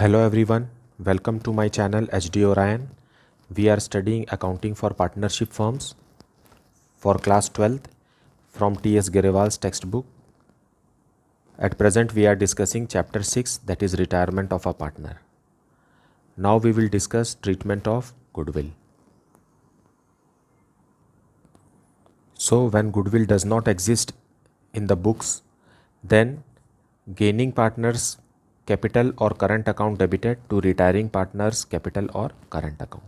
Hello everyone, welcome to my channel HD Orion. We are studying accounting for partnership firms for class 12th from T.S. Garewal's textbook. At present we are discussing chapter 6, that is retirement of a partner. Now we will discuss treatment of goodwill. So when goodwill does not exist in the books, then gaining partners capital or current account debited to retiring partners capital or current account.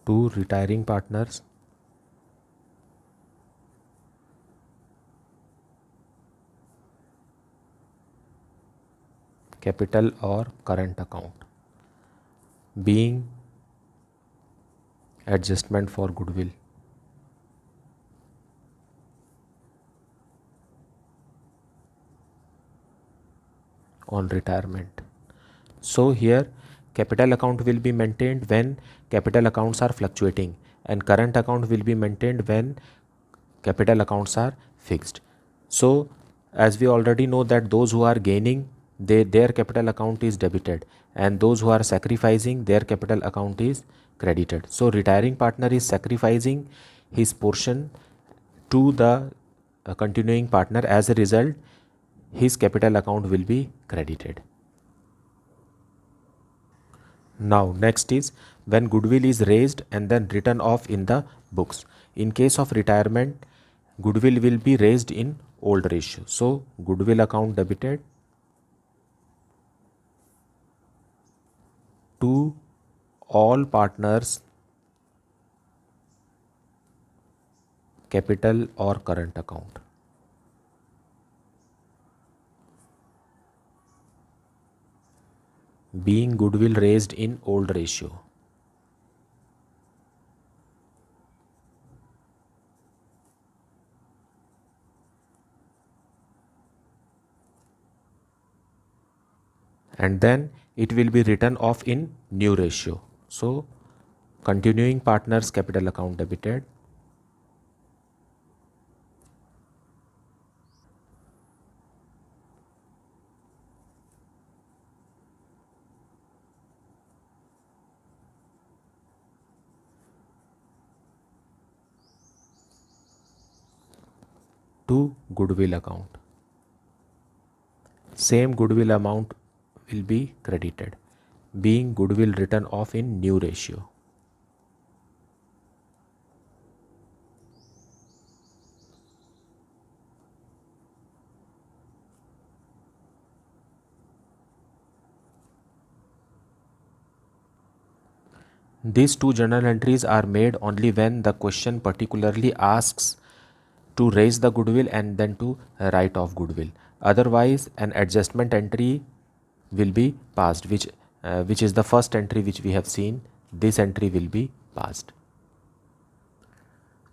To retiring partners capital or current account, being adjustment for goodwill. On retirement. So here capital account will be maintained when capital accounts are fluctuating, and current account will be maintained when capital accounts are fixed. So as we already know that those who are gaining, their capital account is debited, and those who are sacrificing, their capital account is credited. So retiring partner is sacrificing his portion to the continuing partner. As a result, his capital account will be credited. Now next is when goodwill is raised and then written off in the books. In case of retirement, goodwill will be raised in old ratio. So goodwill account debited to all partners capital or current account. Being goodwill raised in old ratio. And then it will be written off in new ratio. So continuing partners capital account debited to goodwill account. Same goodwill amount will be credited, being goodwill written off in new ratio. These two journal entries are made only when the question particularly asks to raise the goodwill and then to write off goodwill. Otherwise, an adjustment entry will be passed, which is the first entry which we have seen. This entry will be passed.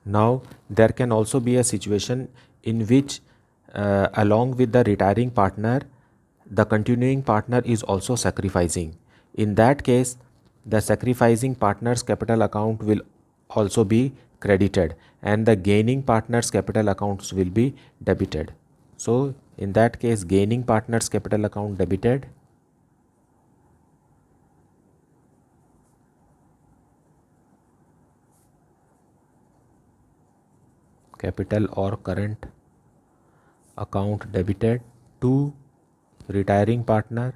Now there can also be a situation in which along with the retiring partner, the continuing partner is also sacrificing. In that case, the sacrificing partner's capital account will also be credited, and the gaining partner's capital accounts will be debited. So in that case, gaining partner's capital account debited, capital or current account debited to retiring partner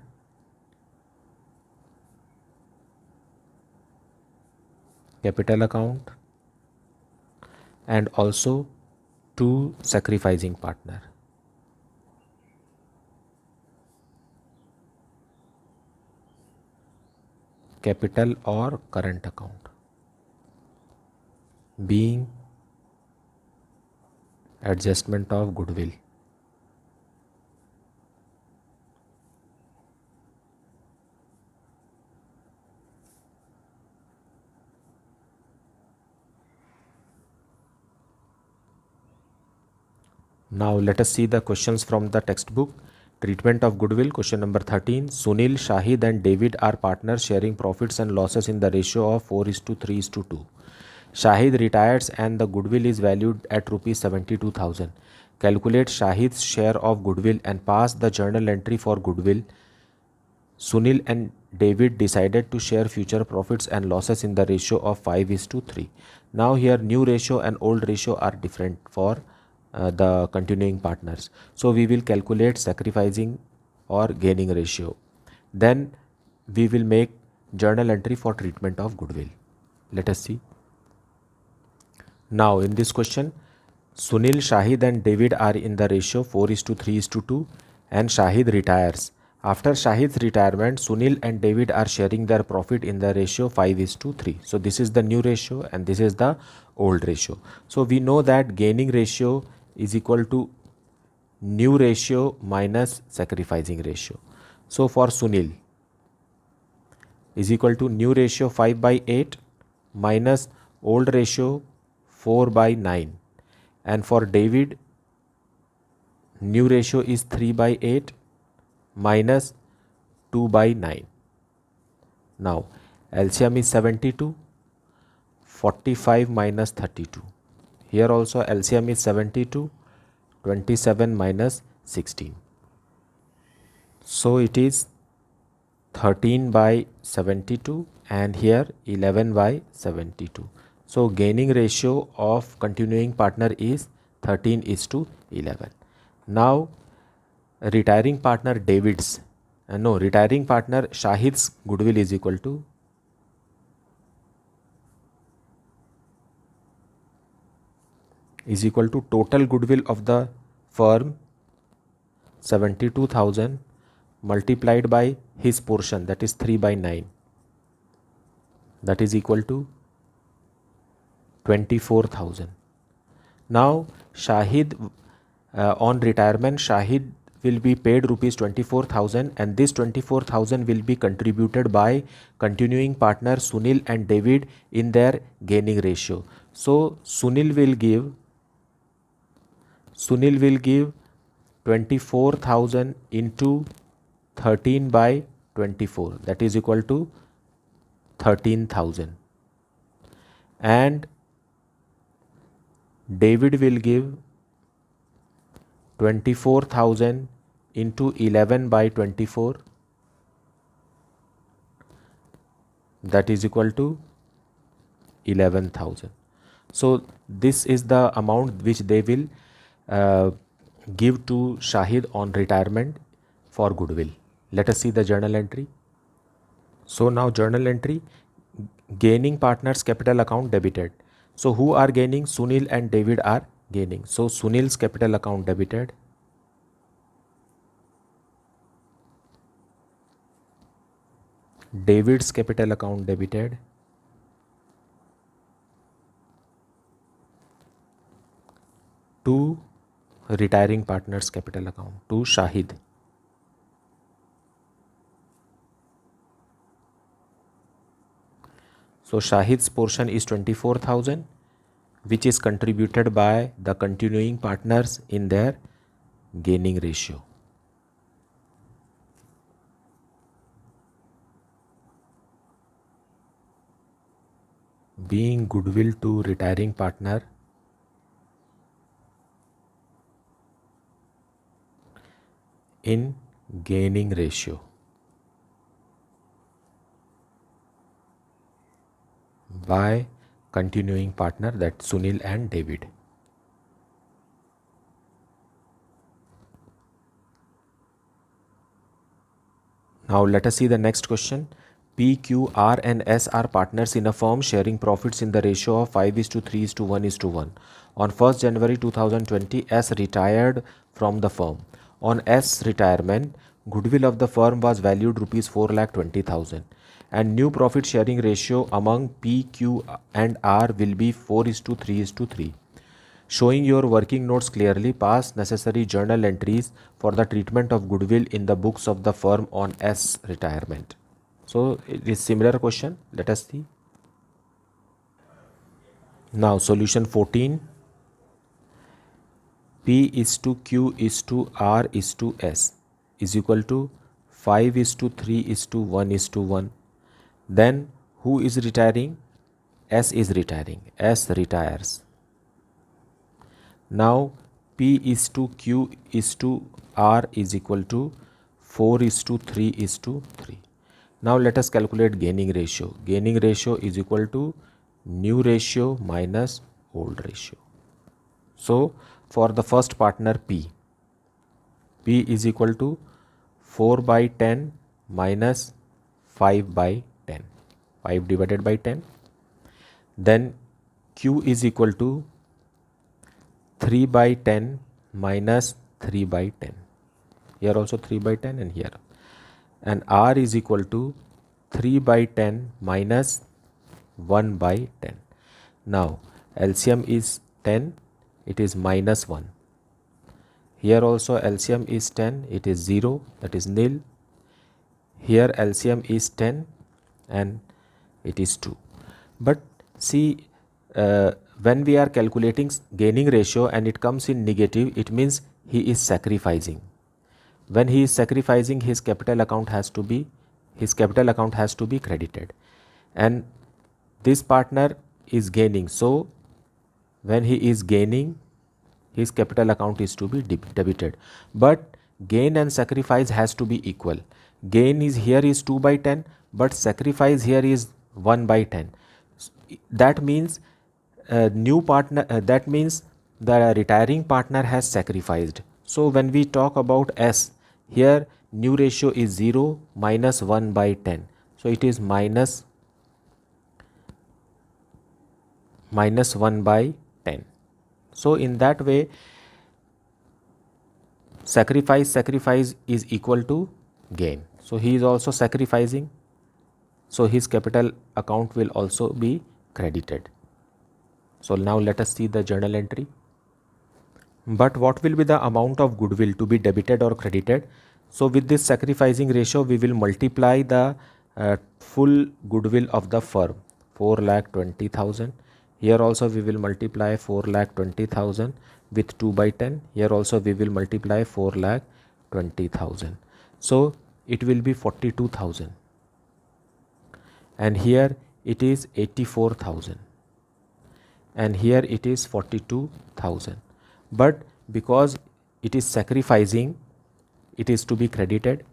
capital account, and also to sacrificing partner. Capital or current account, being adjustment of goodwill. Now let us see the questions from the textbook. Treatment of goodwill, question number 13. Sunil, Shahid and David are partners sharing profits and losses in the ratio of 4:3:2. Shahid retires and the goodwill is valued at rupees 72,000. Calculate Shahid's share of goodwill and pass the journal entry for goodwill. Sunil and David decided to share future profits and losses in the ratio of 5:3. Now here new ratio and old ratio are different for the continuing partners. So we will calculate sacrificing or gaining ratio. Then we will make journal entry for treatment of goodwill. Let us see. Now in this question, Sunil, Shahid and David are in the ratio 4:3:2 and Shahid retires. After Shahid's retirement, Sunil and David are sharing their profit in the ratio 5:3. So this is the new ratio and this is the old ratio. So we know that gaining ratio is equal to new ratio minus sacrificing ratio. So for Sunil is equal to new ratio 5/8 minus old ratio 4/9. And for David, new ratio is 3/8 minus 2/9. Now LCM is 72, 45 minus 32. Here also LCM is 72, 27 minus 16. So it is 13/72 and here 11/72. So gaining ratio of continuing partner is 13:11. Now retiring partner retiring partner Shahid's goodwill is equal to total goodwill of the firm 72,000 multiplied by his portion, that is 3/9, that is equal to 24,000. Now Shahid on retirement, Shahid will be paid rupees 24,000 and this 24,000 will be contributed by continuing partner Sunil and David in their gaining ratio. So Sunil will give 24,000 into 13/24, that is equal to 13,000, and David will give 24,000 into 11/24, that is equal to 11,000. So this is the amount which they will give to Shahid on retirement for goodwill. Let us see the journal entry. So now journal entry, gaining partners capital account debited. So who are gaining? Sunil and David are gaining. So Sunil's capital account debited. David's capital account debited. To retiring partners capital account, to Shahid. So Shahid's portion is 24,000, which is contributed by the continuing partners in their gaining ratio. Being goodwill to retiring partner in gaining ratio by continuing partner, that Sunil and David. Now let us see the next question. P, Q, R and S are partners in a firm sharing profits in the ratio of 5:3:1:1. On 1st January 2020, S retired from the firm. On S retirement, goodwill of the firm was valued rupees 4,20,000 and new profit sharing ratio among P, Q and R will be 4:3:3. Showing your working notes clearly, pass necessary journal entries for the treatment of goodwill in the books of the firm on S retirement. So it is similar question. Let us see. Now solution 14. P is to Q is to R is to S. is equal to 5:3:1:1. Then who is retiring? S is retiring. S retires. Now P:2Q R is equal to 4:3:3. Now let us calculate gaining ratio. Gaining ratio is equal to new ratio minus old ratio. So for the first partner P is equal to 4/10 minus 5/10. 5 divided by 10. Then Q is equal to 3/10 minus 3/10. Here also 3/10 and here. And R is equal to 3/10 minus 1/10. Now LCM is 10, it is minus 1. Here also LCM is 10, it is 0, that is nil. Here LCM is 10 and it is 2. But see, when we are calculating gaining ratio and it comes in negative, it means he is sacrificing. When he is sacrificing, his capital account has to be credited, and this partner is gaining. So when he is gaining, his capital account is to be debited. But gain and sacrifice has to be equal. Gain is here is 2/10, but sacrifice here is 1/10. That means that means the retiring partner has sacrificed. So when we talk about S, here new ratio is 0 minus 1/10. So it is minus 1/10. So in that way, sacrifice is equal to gain. So he is also sacrificing. So his capital account will also be credited. So now let us see the journal entry. But what will be the amount of goodwill to be debited or credited? So with this sacrificing ratio, we will multiply the full goodwill of the firm, 4,20,000. Here also we will multiply 4,20,000 with 2/10. Here also we will multiply 4,20,000. So it will be 42,000. And here it is 84,000. And here it is 42,000. But because it is sacrificing, it is to be credited,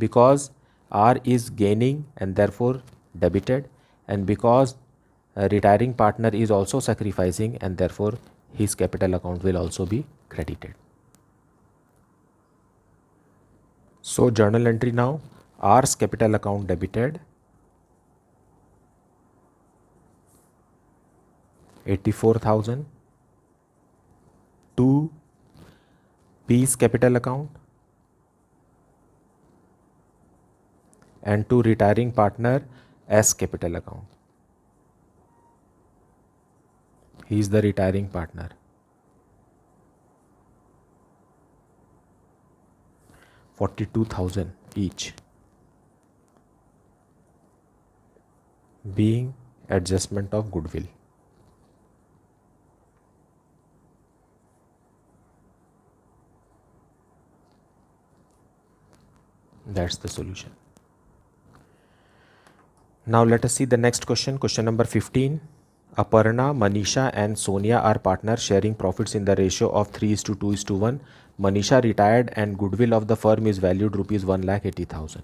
because R is gaining and therefore debited, and because a retiring partner is also sacrificing and therefore his capital account will also be credited. So journal entry now, R's capital account debited 84,000 to P's capital account and to retiring partner S capital account. He is the retiring partner. 42,000 each, being adjustment of goodwill. That's the solution. Now let us see the next question. Question number 15. Aparna, Manisha and Sonia are partners sharing profits in the ratio of 3:2:1. Manisha retired and goodwill of the firm is valued rupees 1,80,000.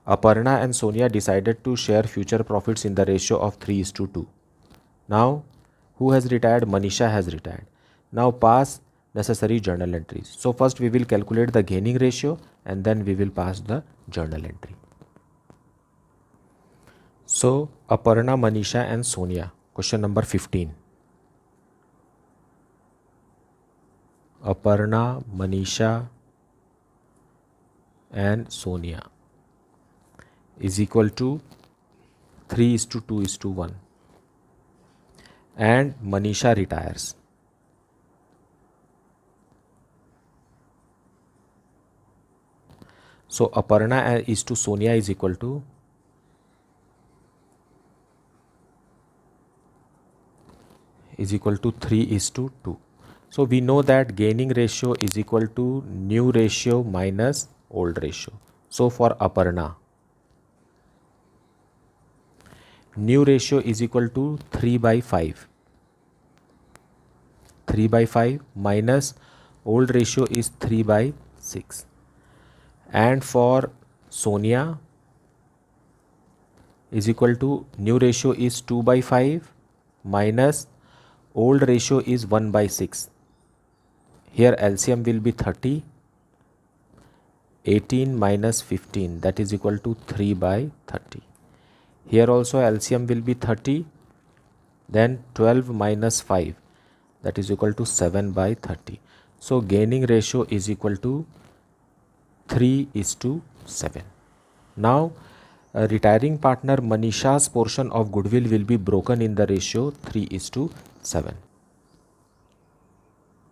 Aparna and Sonia decided to share future profits in the ratio of 3:2. Now who has retired? Manisha has retired. Now pass necessary journal entries. So first we will calculate the gaining ratio and then we will pass the journal entry. So Aparna, Manisha and Sonia. Question number 15. Aparna, Manisha and Sonia is equal to 3:2:1. And Manisha retires. So Aparna is to Sonia is equal to 3:2. So we know that gaining ratio is equal to new ratio minus old ratio. So for Aparna, new ratio is equal to 3 by 5. 3 by 5 minus old ratio is 3 by 6. And for Sonia is equal to new ratio is 2 by 5 minus old ratio is 1 by 6. Here LCM will be 30. 18 minus 15, that is equal to 3 by 30. Here also LCM will be 30. Then 12 minus 5, that is equal to 7 by 30. So gaining ratio is equal to 3:7. Now retiring partner Manisha's portion of goodwill will be broken in the ratio 3:7.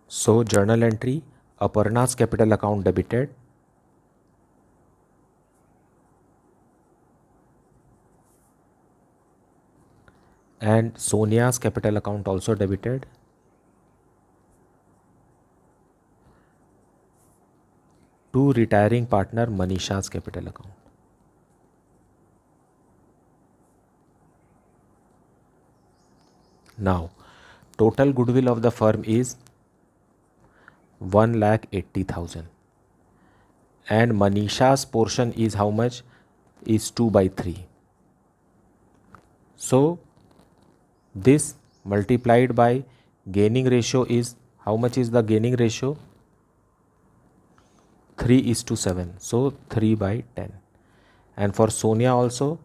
So journal entry, Aparna's capital account debited, and Sonia's capital account also debited. To retiring partner Manisha's capital account. Now, total goodwill of the firm is 1,80,000, and Manisha's portion is how much? Is 2 by 3. So this multiplied by gaining ratio is, how much is the gaining ratio? 3:7. So 3 by 10. And for Sonia also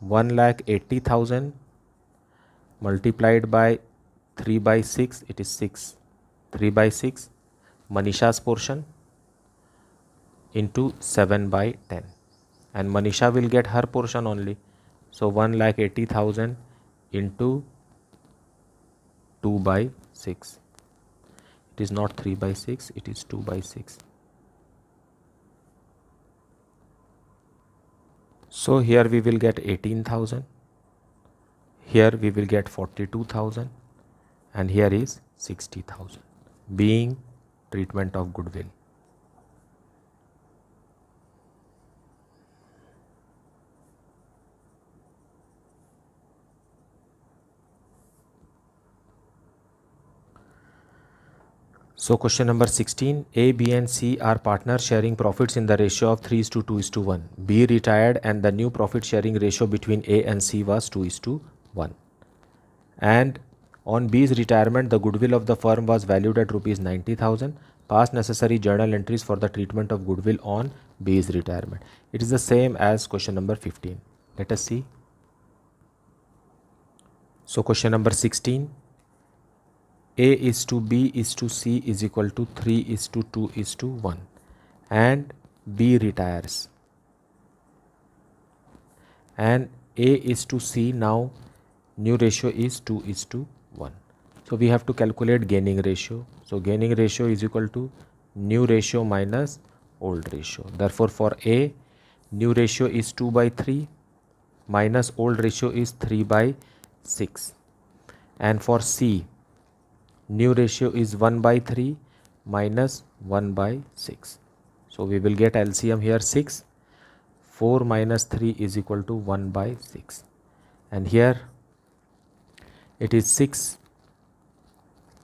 1,80,000 multiplied by 3 by 6, it is 6. 3 by 6 Manisha's portion into 7 by 10. And Manisha will get her portion only. So 1,80,000 into 2 by 6. It is not 3 by 6, it is 2 by 6. So here we will get 18,000. Here we will get 42,000. And here is 60,000, being treatment of goodwill. So question number 16, A, B and C are partners sharing profits in the ratio of 3:2:1. B retired and the new profit sharing ratio between A and C was 2:1. And on B's retirement, the goodwill of the firm was valued at rupees 90,000. Past necessary journal entries for the treatment of goodwill on B's retirement. It is the same as question number 15. Let us see. So question number 16. A is to B is to C is equal to 3:2:1. And B retires. And A is to C, now new ratio is 2:1. So we have to calculate gaining ratio. So gaining ratio is equal to new ratio minus old ratio. Therefore for A, new ratio is 2 by 3 minus old ratio is 3 by 6. And for C, new ratio is 1 by 3 minus 1 by 6. So we will get LCM here 6. 4 minus 3 is equal to 1 by 6. And here it is 6.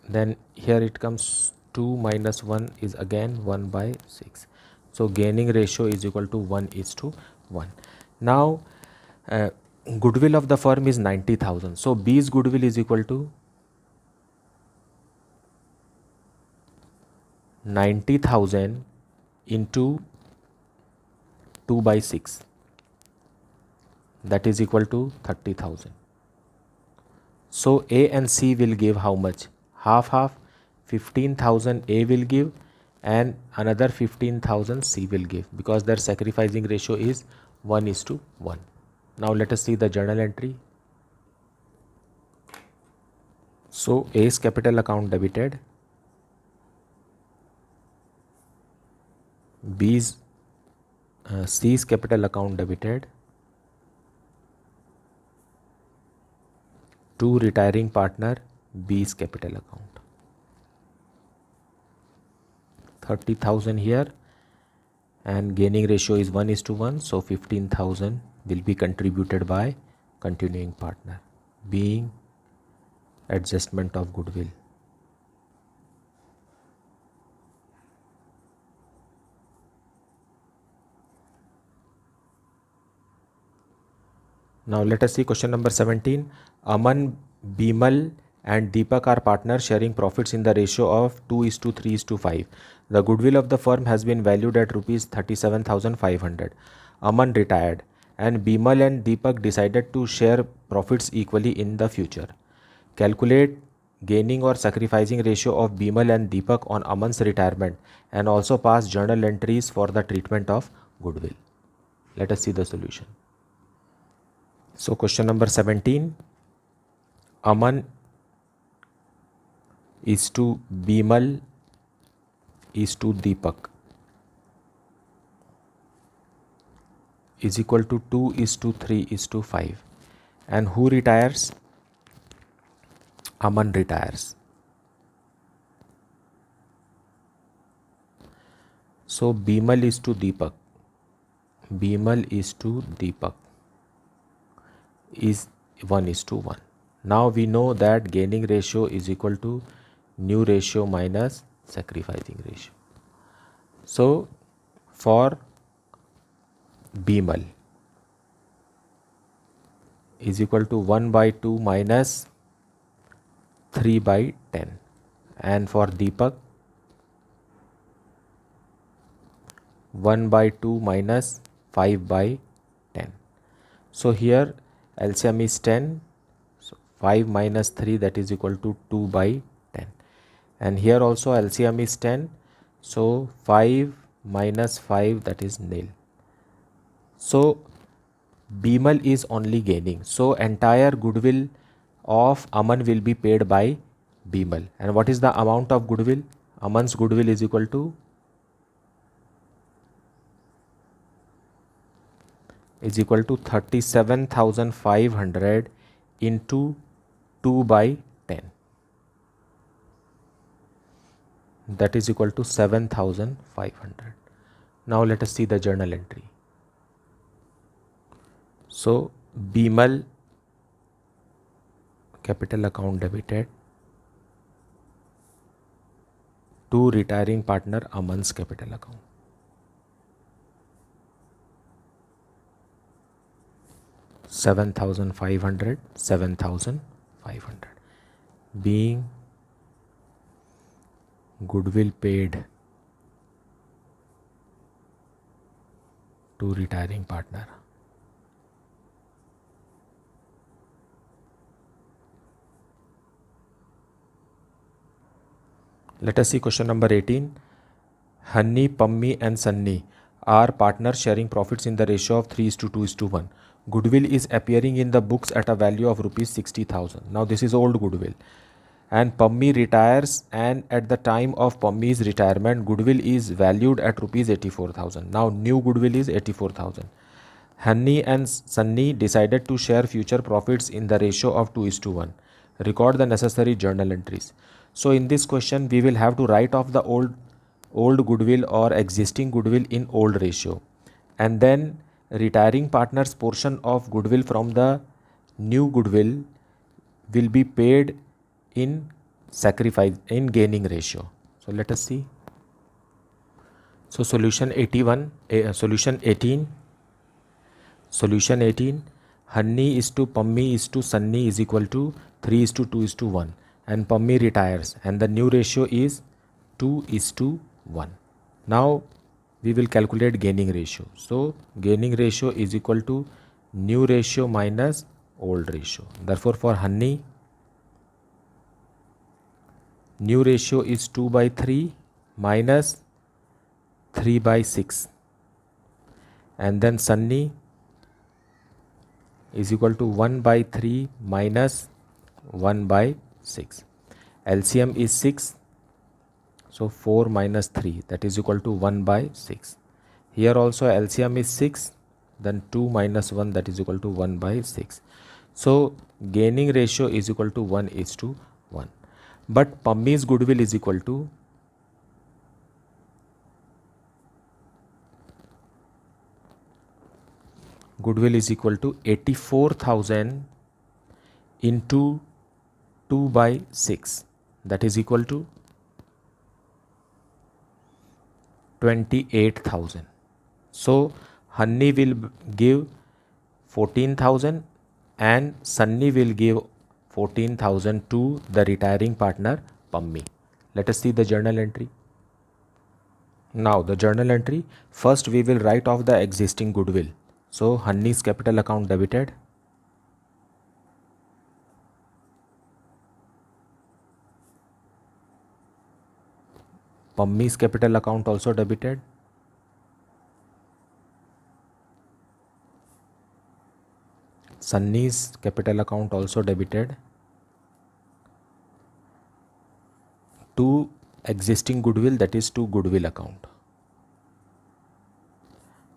Then here it comes 2 minus 1 is again 1 by 6. So gaining ratio is equal to 1:1. Now goodwill of the firm is 90,000. So B's goodwill is equal to 90,000 into 2 by 6. That is equal to 30,000. So A and C will give how much? Half. 15,000 A will give and another 15,000 C will give, because their sacrificing ratio is 1:1. Now let us see the journal entry. So A's capital account debited, C's capital account debited, to retiring partner B's capital account. 30,000 here and gaining ratio is 1:1, so 15,000 will be contributed by continuing partner, being adjustment of goodwill. Now let us see question number 17. Aman, Bimal and Deepak are partners sharing profits in the ratio of 2:3:5. The goodwill of the firm has been valued at rupees 37,500. Aman retired and Bimal and Deepak decided to share profits equally in the future. Calculate gaining or sacrificing ratio of Bimal and Deepak on Aman's retirement and also pass journal entries for the treatment of goodwill. Let us see the solution. So question number 17, Aman is to Bimal is to Deepak is equal to 2:3:5. And who retires? Aman retires. So Bimal is to Deepak. Bimal is to Deepak is 1:1. Now we know that gaining ratio is equal to new ratio minus sacrificing ratio. So for Bimal is equal to 1/2 minus 3/10, and for Deepak 1/2 minus 5/10. So here LCM is 10, so 5 minus 3, that is equal to 2/10, and here also LCM is 10, so 5 minus 5, that is nil. So Bimal is only gaining, so entire goodwill of Aman will be paid by Bimal. And what is the amount of goodwill? Aman's goodwill is equal to 37,500 into 2/10, that is equal to 7,500. Now let us see the journal entry. So Bimal capital account debited to retiring partner Aman's capital account. $7,500 being goodwill paid to retiring partner. Let us see question number 18. Hanni, Pammi and Sunny are partners sharing profits in the ratio of 3:2:1. Goodwill is appearing in the books at a value of rupees 60,000. Now this is old goodwill. And Pammi retires, and at the time of Pammi's retirement, goodwill is valued at rupees 84,000. Now new goodwill is 84,000. Hanni and Sunny decided to share future profits in the ratio of 2:1. Record the necessary journal entries. So in this question, we will have to write off the old goodwill or existing goodwill in old ratio, and then retiring partner's portion of goodwill from the new goodwill will be paid in gaining ratio. So let us see. So solution 18. Hanni is to Pammi is to Sunny is equal to 3:2:1, and Pammi retires, and the new ratio is 2:1. Now we will calculate gaining ratio. So gaining ratio is equal to new ratio minus old ratio. Therefore for Hanni, new ratio is 2/3 minus 3/6, and then Sunny is equal to 1/3 minus 1/6. LCM is 6, so 4 minus 3, that is equal to 1/6. Here also LCM is 6, then 2 minus 1, that is equal to 1/6. So gaining ratio is equal to 1:1. But Pammi's goodwill is equal to goodwill is equal to 84,000 into 2 by 6, that is equal to 28,000. So Honey will give 14,000 and Sunny will give 14,000 to the retiring partner Pammi. Let us see the journal entry. Now the journal entry, first we will write off the existing goodwill. So Honey's capital account debited. Pammi's capital account also debited. Sunny's capital account also debited. To existing goodwill, that is to goodwill account.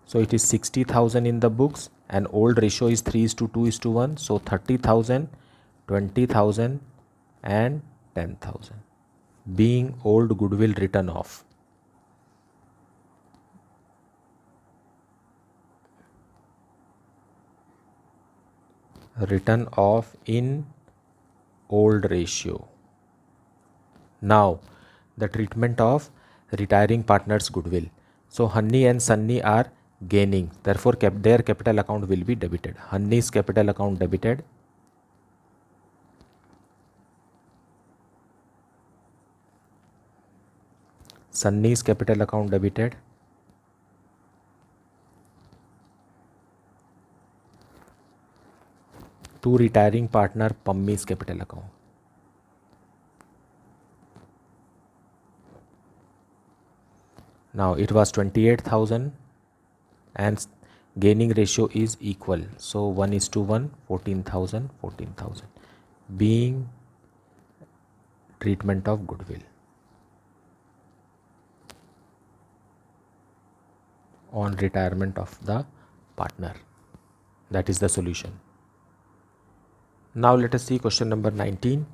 So it is 60,000 in the books and old ratio is 3:2:1. So 30,000, 20,000 and 10,000 being old goodwill written off. Written off in old ratio. Now the treatment of retiring partners goodwill. So Honey and Sunny are gaining, therefore their capital account will be debited. Honey's capital account debited. Sunny's capital account debited. To retiring partner Pammi's capital account. Now it was 28,000 and gaining ratio is equal. So 1:1, 14,000, 14,000 being treatment of goodwill on retirement of the partner. That is the solution. Now let us see question number 19.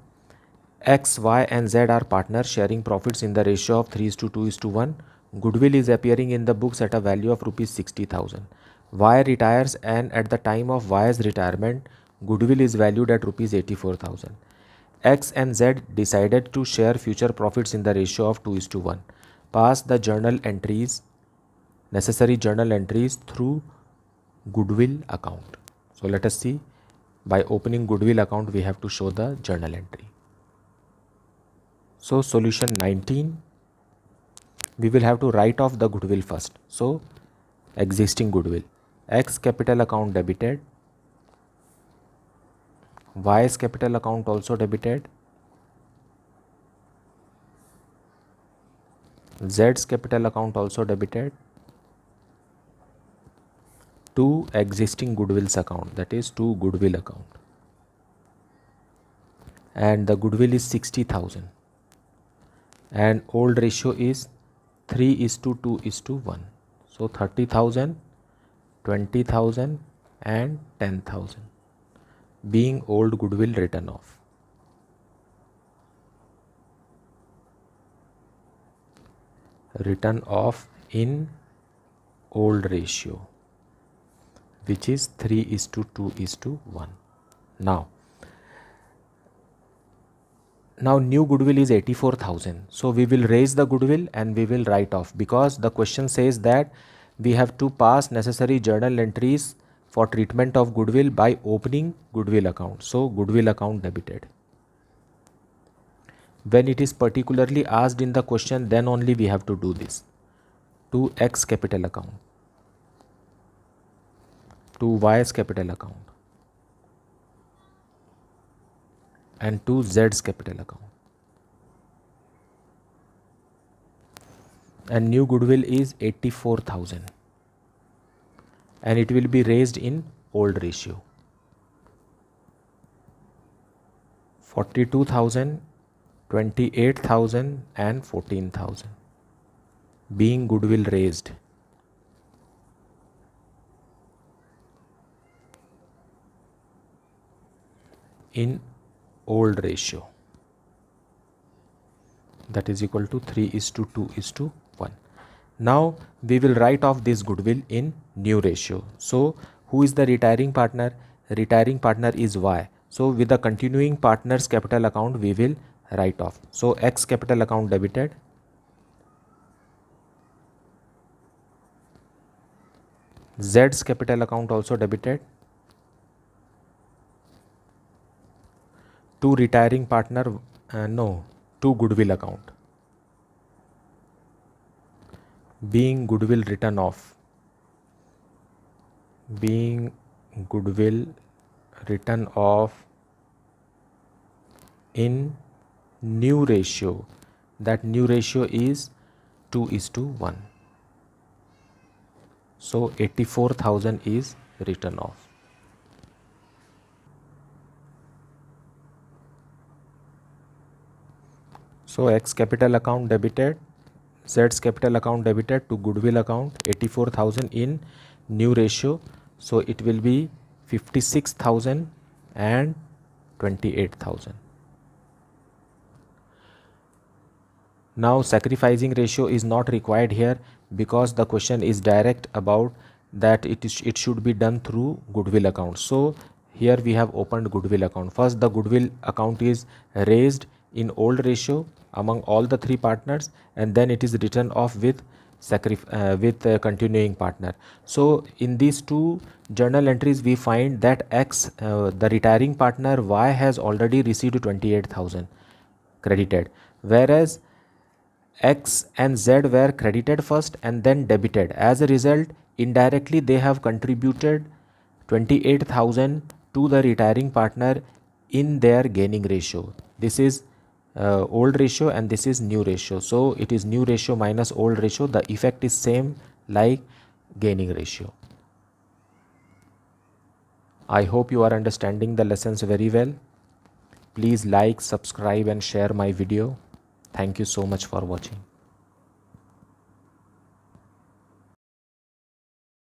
X, Y and Z are partners sharing profits in the ratio of 3:2:1. Goodwill is appearing in the books at a value of rupees 60,000. Y retires and at the time of Y's retirement, goodwill is valued at rupees 84,000. X and Z decided to share future profits in the ratio of 2:1. Pass the journal entries, necessary journal entries through goodwill account. So let us see. By opening goodwill account, we have to show the journal entry. So solution 19, we will have to write off the goodwill first. So existing goodwill, X capital account debited, Y's capital account also debited, Z's capital account also debited, to existing goodwill's account, that is to goodwill account, and the goodwill is 60,000 and old ratio is 3:2:1. So 30,000, 20,000 and 10,000 being old goodwill written off. Written off in old ratio, which is 3:2:1. Now new goodwill is 84,000. So we will raise the goodwill and we will write off, because the question says that we have to pass necessary journal entries for treatment of goodwill by opening goodwill account. So goodwill account debited. When it is particularly asked in the question, then only we have to do this. To X capital account, to Y's capital account, and to Z's capital account. And new goodwill is 84,000 and it will be raised in old ratio. 42,000, 28,000 and 14,000 being goodwill raised in old ratio, that is equal to 3:2:1. Now we will write off this goodwill in new ratio. So Who is the retiring partner? Retiring partner is Y. So with the continuing partners capital account we will write off. So X capital account debited. Z's capital account also debited. To retiring partner, to goodwill account. Being goodwill written off. Being goodwill written off in new ratio. That new ratio is 2:1. So 84,000 is written off. So X capital account debited, Z's capital account debited to goodwill account, 84,000 in new ratio. So it will be 56,000 and 28,000. Now sacrificing ratio is not required here because the question is direct about that it should be done through goodwill account. So here we have opened goodwill account. First the goodwill account is raised in old ratio among all the three partners, and then it is written off with continuing partner. So in these two journal entries we find that X, the retiring partner Y, has already received 28,000 credited, whereas X and Z were credited first and then debited. As a result, indirectly they have contributed 28,000 to the retiring partner in their gaining ratio. This is old ratio and this is new ratio. So it is new ratio minus old ratio. The effect is same like gaining ratio. I hope you are understanding the lessons very well. Please like, subscribe and share my video. Thank you so much for watching.